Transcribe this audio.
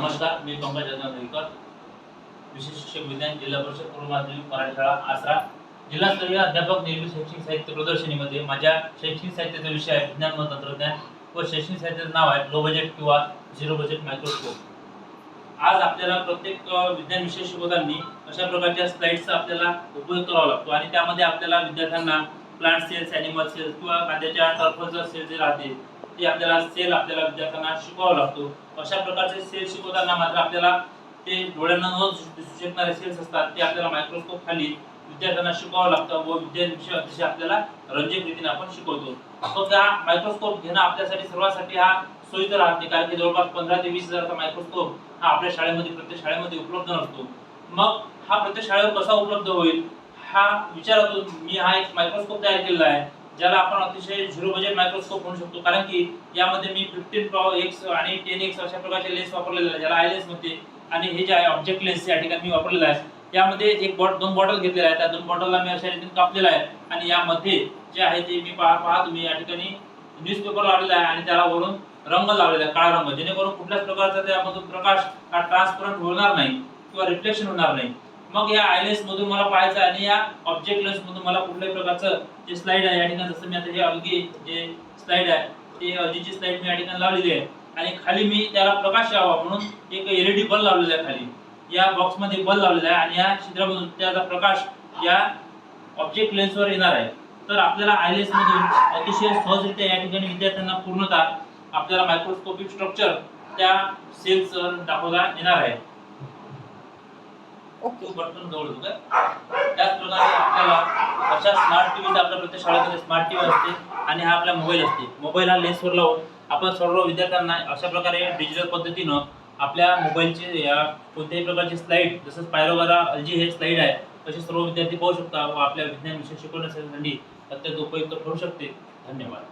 नमस्कार, मी पंकज दहीकर, विशेष शिक्षक विज्ञान, जिल्हा परिषद पूर्व माध्यमिक मराठी शाळा आसरा. जिल्हास्तरीय अध्यापक निर्मित शैक्षणिक साहित्य प्रदर्शनीमध्ये माझ्या शैक्षणिक साहित्याचा विषय आहे विज्ञान व तंत्रज्ञान व शैक्षणिक साहित्याचं नाव आहे लो बजेट किंवा झिरो बजेट मायक्रोस्कोप. आज आपल्याला प्रत्येक विज्ञान विषय शिकवताना अशा प्रकारच्या स्लाइड्सचा आपल्याला उपयोग करावा लागतो आणि त्यामध्ये आपल्याला विद्यार्थ्यांना प्लांट सेल्स, ॲनिमल सेल्स किंवा कांद्याच्या टर्फचा सेल जे राहते ते आपल्याला विद्यार्थ्यांना शिकवावा लागतो. अशा प्रकारचे सेल शिकवताना मात्र आपल्याला ते डोळ्यांना न दिसू शकणारे सेल्स असतात ते आपल्याला मायक्रोस्कोप खाली विद्यार्थ्यांना शिकवावं लागतं व विज्ञान विषय अतिशय आपल्याला रंजक रीतीने आपण शिकवतो. फक्त हा मायक्रोस्कोप घेणं आपल्यासाठी सर्वांसाठी हा सोयीचं राहत नाही, कारण की जवळपास 15 ते 20 हजारचा मायक्रोस्कोप हा आपल्या शाळेमध्ये प्रत्येक शाळेमध्ये उपलब्ध नसतो. मग हा प्रत्येक शाळेवर कसा उपलब्ध होईल हा विचारातून मी हा एक मायक्रोस्कोप तयार केलेला आहे, ज्याला आपण अतिशय झिरो बजेट मायक्रोस्कोप म्हणू शकतो. कारण की यामध्ये मी 15x आणि 10x अशा प्रकारचे लेन्स वापरलेले आहे, ज्याला आय लेन्स म्हणते. आणि हे जे आहे ऑब्जेक्ट लेन्स या ठिकाणी मी वापरलेला आहे. यामध्ये दोन बॉटल घेतलेल्या आहेत, त्या दोन बॉटलला मी अशा रीतीने कापलेला आहे आणि यामध्ये जे आहे ते मी पहा तुम्ही या ठिकाणी न्यूजपेपर लावलेला आहे आणि त्याला वरून रंग लावलेला आहे, काळा रंग, जेणेकरून कुठल्याच प्रकारचा त्यामधून प्रकाश हा ट्रान्सपरंट होणार नाही किंवा रिफ्लेक्शन होणार नाही. मग या आय लेन्स मधून मला पाहायचं आणि या ऑब्जेक्ट लेन्स मधून मला कुठल्याही प्रकारचं जे स्लाइड आहे या ठिकाणी, जसं मी आता हे अलगी जे स्लाइड आहे ते अलजीची स्लाइड मी या ठिकाणी लावलेली आहे आणि खाली मी त्याला प्रकाश यावा म्हणून एक एलईडी बल्ब लावलेला आहे. खाली या बॉक्स मध्ये बल्ब लावलेला आहे आणि या छिद्रामधून त्याचा प्रकाश या ऑब्जेक्ट लेन्सवर येणार आहे. तर आपल्याला आय लेन्स मधून अतिशय सहजरित्या या ठिकाणी विद्यार्थ्यांना पूर्णतः आपल्याला मायक्रोस्कोपिक स्ट्रक्चर त्या सेल्स दाखवता येणार आहे. बटन जवळ होतं काय. त्याचप्रकारे आपल्याला अशा स्मार्ट टीव्ही आपल्या प्रत्येक शाळेमध्ये स्मार्ट टीव्ही असते आणि हा आपला मोबाईल असते. मोबाईल हा लेन्सवर लावून आपण सर्व विद्यार्थ्यांना अशा प्रकारे डिजिटल पद्धतीनं आपल्या मोबाईलचे या कोणत्याही प्रकारची स्लाइड, जसं स्पायरोग्रा अलजी हे स्लाइड आहे, असे सर्व विद्यार्थी पाहू शकता व आपल्या विज्ञान विषय शिकवण्यासाठी अत्यंत उपयुक्त ठरू शकते. धन्यवाद.